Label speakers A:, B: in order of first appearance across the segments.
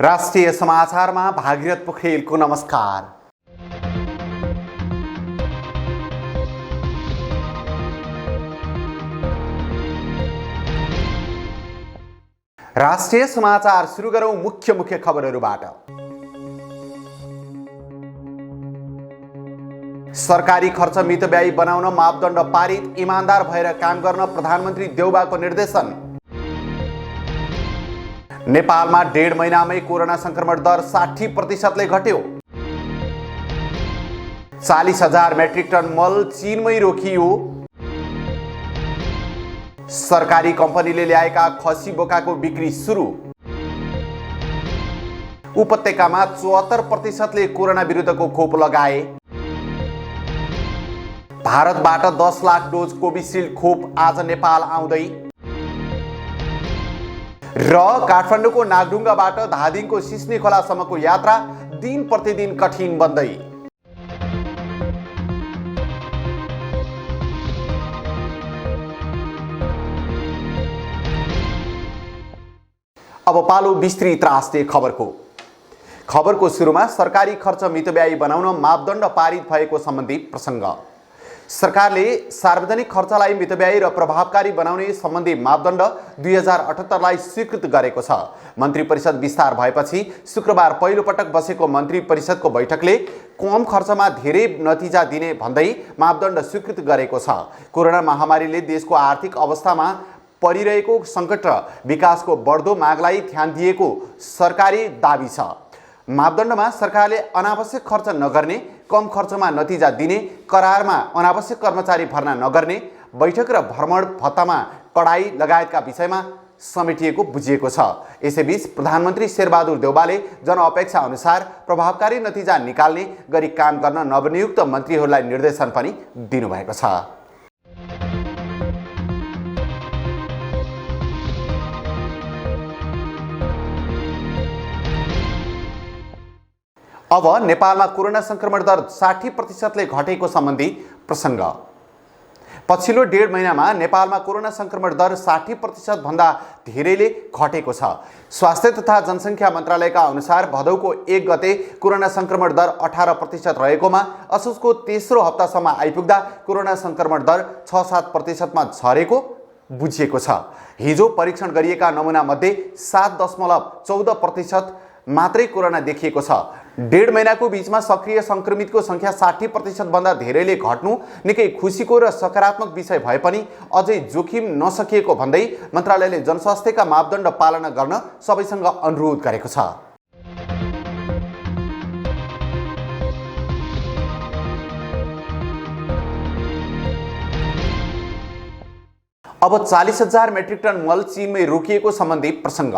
A: राष्ट्रिय समाचारमा भागीरथ पोखरेलको नमस्कार। राष्ट्रिय समाचार सुरु गरौं मुख्य खबरहरूबाट। सरकारी खर्च मितव्ययी बनाउन मापदण्ड पारित, इमानदार भएर काम गर्न प्रधानमन्त्री देउबाको निर्देशन। नेपालमा 1.5 महिनामै कोरोना संक्रमण दर 60% घट्यो। 40,000 मेट्रिक टन मल चीनमै रोकियो। सरकारी कम्पनीले ल्याएका खसी बोकाको बिक्री सुरु। उपत्यकामा 74%ले कोरोना विरुद्धको खोप लगाए। भारतबाट 10 लाख डोज कोभिसिल्ड खोप आज नेपाल आउँदै। र काठमाडौँको नागढुङ्गाबाट धादिङको सिस्ने खोलासम्मको यात्रा दिन प्रतिदिन कठिन बन्दै। अब पालो विस्तृत राष्ट्रिय खबरको सुरुमा सरकारी खर्च मितव्ययी बनाउन मापदण्ड पारित भएको सम्बन्धी प्रसङ्ग। सरकारले सार्वजनिक खर्चलाई मितव्ययी र प्रभावकारी बनाउने सम्बन्धी मापदण्ड 2078 लाई स्वीकृत गरेको छ। मन्त्री परिषद विस्तार भएपछि शुक्रबार पहिलो पटक बसेको मन्त्री परिषदको बैठकले कम खर्चमा धेरै नतिजा दिने भन्दै मापदण्ड स्वीकृत गरेको छ। कोरोना महामारीले देशको आर्थिक अवस्थामा परिरहेको सङ्कट र विकासको बढ्दो मागलाई ध्यान दिएको सरकारी दाबी छ। मापदण्डमा सरकारले अनावश्यक खर्च नगर्ने, कम खर्चमा नतिजा दिने, करारमा अनावश्यक कर्मचारी भर्ना नगर्ने, बैठक र भ्रमण भत्तामा कडाई लगायतका विषयमा समेटिएको बुझिएको छ। यसैबीच प्रधानमन्त्री शेरबहादुर देउबाले जनअपेक्षा अनुसार प्रभावकारी नतिजा निकाल्ने गरी काम गर्न नवनियुक्त मन्त्रीहरूलाई निर्देशन पनि दिनुभएको छ। अब नेपालमा कोरोना संक्रमण दर 60%ले घटेको सम्बन्धी प्रसङ्ग। पछिल्लो 1.5 महिनामा नेपालमा कोरोना संक्रमण दर 60% भन्दा धेरैले घटेको छ। स्वास्थ्य तथा जनसङ्ख्या मन्त्रालयका अनुसार भदौको 1 गते कोरोना संक्रमण दर 18% रहेकोमा असोजको तेस्रो हप्तासम्म आइपुग्दा कोरोना संक्रमण दर 6-7% झरेको बुझिएको छ। हिजो परीक्षण गरिएका नमुना मध्ये 7.14% मात्रै कोरोना देखिएको छ। 1.5 महिनाको बीचमा सक्रिय संक्रमितको संख्या 60% भन्दा धेरैले घट्नु निकै खुसीको र सकारात्मक विषय भए पनि अझै जोखिम नसकिएको भन्दै मन्त्रालयले जनस्वास्थ्यका मापदण्ड पालना गर्न सबैसँग अनुरोध गरेको छ। अब 40,000 मेट्रिक टन मल चीनमै रोकिएको सम्बन्धी प्रसङ्ग।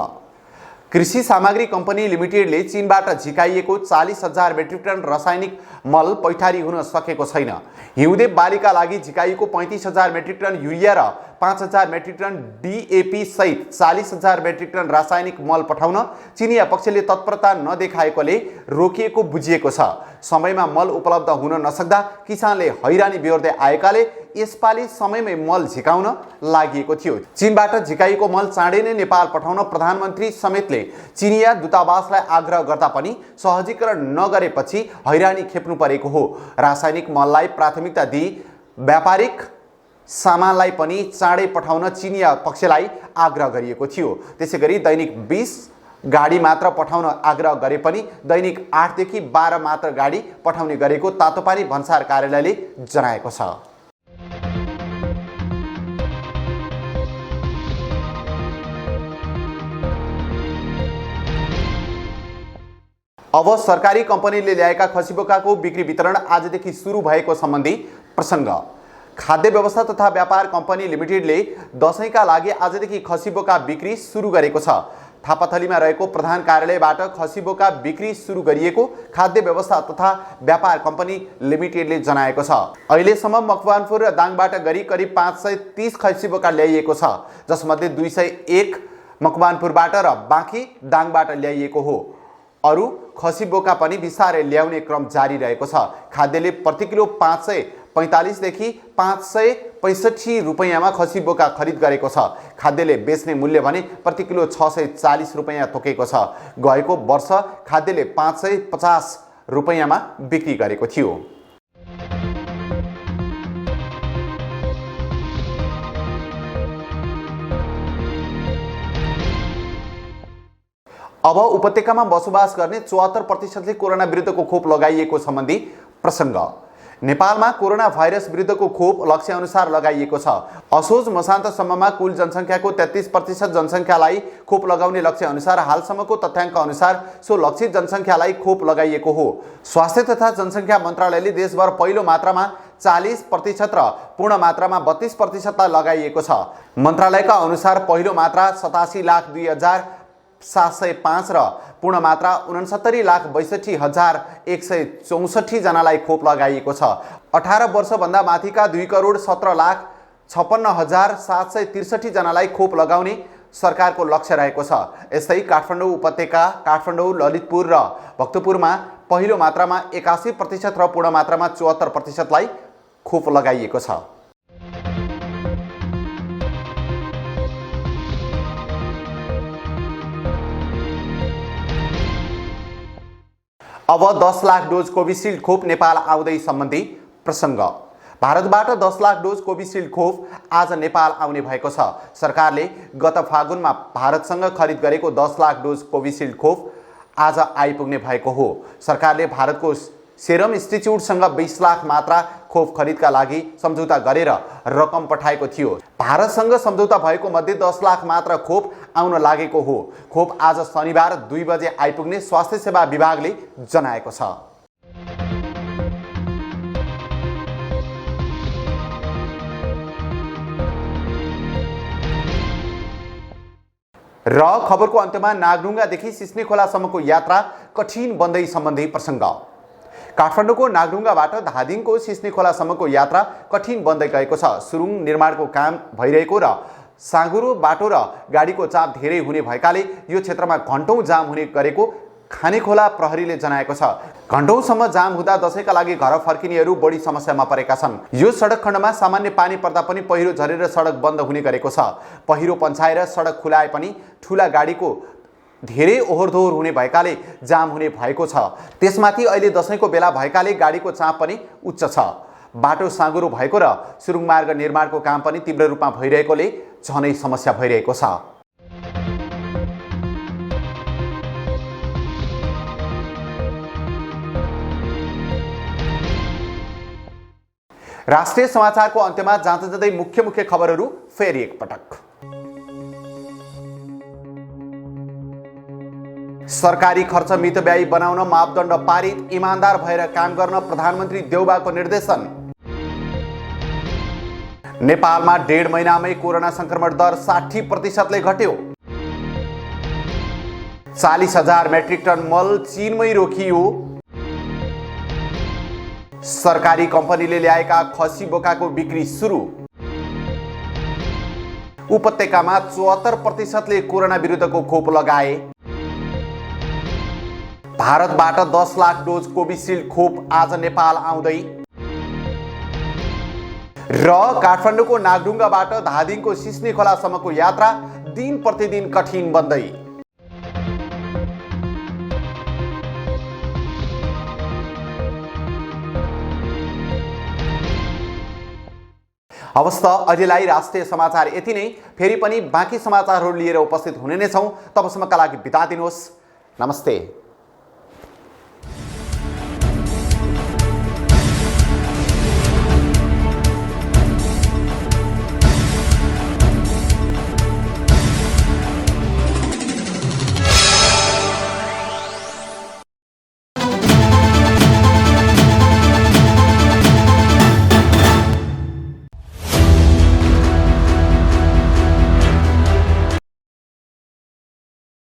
A: कृषि सामग्री कम्पनी लिमिटेडले चीनबाट झिकाइएको 40,000 मेट्रिक टन रासायनिक मल पैठारी हुन सकेको छैन। हिउँदे बालीका लागि झिकाइएको 35,000 मेट्रिक टन युरिया र 5,000 मेट्रिक टन DAP सहित 40,000 मेट्रिक टन रासायनिक मल पठाउन चिनिया पक्षले तत्परता नदेखाएकोले रोकिएको बुझिएको छ। समयमा मल उपलब्ध हुन नसक्दा किसानले हैरानी बेहोर्दै आएकाले यसपालि समयमै मल झिकाउन लागि थियो। चीनबाट झिकाइएको मल चाँडै नै नेपाल पठाउन प्रधानमन्त्री समेतले चिनिया दूतावासलाई आग्रह गर्दा पनि सहजीकरण नगरेपछि हैरानी खेप्नु परेको हो। रासायनिक मललाई प्राथमिकता दिई व्यापारिक सामानलाई पनि चाँडै पठाउन चिनिया पक्षलाई आग्रह गरिएको थियो। त्यसैगरी दैनिक 20 गाडी मात्र पठाउन आग्रह गरे पनि दैनिक 8 देखि 12 मात्र गाडी पठाउने गरेको तातोपानी भन्सार कार्यालयले जनाएको छ। अब सरकारी कम्पनीले ल्याएका खसी बोकाको बिक्री वितरण आजदेखि सुरु भएको सम्बन्धी प्रसङ्ग। खाद्य व्यवस्था तथा व्यापार कम्पनी लिमिटेडले दशैंका लागि आजदेखि खसी बोका बिक्री सुरु गरेको छ। थापाथलीमा रहेको प्रधान कार्यालयबाट खसी बोका बिक्री सुरु गरिएको खाद्य व्यवस्था तथा व्यापार कम्पनी लिमिटेडले जनाएको छ। अहिलेसम्म मकवानपुर र दाङबाट गरी करिब 530 खसी बोका ल्याइएको छ, जसमध्ये 201 मकवानपुरबाट र बाँकी दाङबाट ल्याइएको हो। अरू खसी बोका पनि बिस्तारै ल्याउने क्रम जारी रहेको छ। खाद्यले प्रति किलो 545 देखि 550 65 रुपैयाँमा खसी बोका खरिद गरेको छ। खाद्यले बेच्ने मूल्य भने प्रति किलो 640 रुपैयाँ तोकेको छ। गएको वर्ष खाद्यले 550 रुपैयाँमा बिक्री गरेको थियो। अब उपत्यकामा बसोबास गर्ने 74% कोरोना विरुद्धको खोप लगाइएको सम्बन्धी प्रसङ्ग। नेपालमा कोरोना भाइरस विरुद्धको खोप लक्ष्य अनुसार लगाइएको छ। असोज मसान्तसम्ममा कुल जनसङ्ख्याको 33% जनसङ्ख्यालाई खोप लगाउने लक्ष्य अनुसार हालसम्मको तथ्याङ्क अनुसार सो लक्षित जनसङ्ख्यालाई खोप लगाइएको हो। स्वास्थ्य तथा जनसङ्ख्या मन्त्रालयले देशभर पहिलो मात्रामा 40% र पूर्ण मात्रामा 32% लगाइएको छ। मन्त्रालयका अनुसार पहिलो मात्रा 87,02,705 र पूर्ण मात्रा 69,62,164 जनालाई खोप लगाइएको छ। 18 वर्षभन्दा माथिका 2,17,56,763 जनालाई खोप लगाउने सरकारको लक्ष्य रहेको छ। यस्तै काठमाडौँ उपत्यका, काठमाडौँ, ललितपुर र भक्तपुरमा पहिलो मात्रामा 81% र पूर्ण मात्रामा 74% लाई खोप लगाइएको छ। अब 10 लाख डोज कोभिसिल्ड खोप नेपाल आउँदै सम्बन्धी प्रसङ्ग। भारतबाट 10 लाख डोज कोभिसिल्ड खोप आज नेपाल आउने भएको छ। सरकारले गत फागुनमा भारतसँग खरिद गरेको 10 लाख डोज कोभिसिल्ड खोप आज आइपुग्ने भएको हो। सरकारले भारतको सेरम इन्स्टिच्युटसँग 20 लाख मात्रा खोप खरिदका लागि सम्झौता गरेर रकम पठाएको थियो। भारतसँग सम्झौता भएको मध्ये 10 लाख मात्र खोप आउन लागेको हो। खोप आज शनिबार 2 बजे आइपुग्ने स्वास्थ्य सेवा विभागले जनाएको छ। र खबरको अन्त्यमा नागढुङ्गादेखि सिस्नेखोलासम्मको यात्रा कठिन बन्दै सम्बन्धी प्रसङ्ग। काठमाडौँको नागढुङ्गाबाट धादिङको सिस्नेखोलासम्मको यात्रा कठिन बन्दै गएको छ। सुरुङ निर्माणको काम भइरहेको र साँगुरो बाटो र गाडीको चाप धेरै हुने भएकाले यो क्षेत्रमा घण्टौँ जाम हुने गरेको खानेखोला प्रहरीले जनाएको छ। घण्टौँसम्म जाम हुँदा दशैंका लागि घर फर्किनेहरू बढी समस्यामा परेका छन्। यो सडक खण्डमा सामान्य पानी पर्दा पनि पहिरो झरेर सडक बन्द हुने गरेको छ। पहिरो पन्छाएर सडक खुलाए पनि ठुला गाडीको धेरै ओहोरदोहोर हुने भएकाले जाम हुने भएको छ। त्यसमाथि अहिले दशैंको बेला भएकाले गाडीको चाप पनि उच्च छ। बाटो साँगुरो भएको र सुरुङ मार्ग निर्माणको काम पनि तीव्र रूपमा भइरहेकोले झनै समस्या भइरहेको छ। राष्ट्रिय समाचारको अन्त्यमा जाँदै मुख्य खबरहरू फेरि एकपटक। सरकारी खर्च मितव्ययी बनाउन मापदण्ड पारित, इमानदार भएर काम गर्न प्रधानमन्त्री देउबाको निर्देशन। नेपालमा 1.5 महिनामै कोरोना संक्रमण दर 60% ले घट्यो। 40,000 मेट्रिक टन मल चीनमै रोकियो। सरकारी कम्पनीले ल्याएका खसी बोकाको बिक्री सुरु। उपत्यकामा 74% ले कोरोना विरुद्धको खोप लगाए। भारतबाट 10 लाख डोज कोभिसिल्ड खोप आज नेपाल आउँदै। र काठमाडौँको नागढुङ्गाबाट धादिङको सिस्नेखोलासम्मको यात्रा दिन प्रतिदिन कठिन बन्दै। हवस् त अहिलेलाई राष्ट्रिय समाचार यति नै। फेरि पनि बाँकी समाचारहरू लिएर उपस्थित हुने नै छौँ। तबसम्मका लागि बिदा दिनुहोस्। नमस्ते।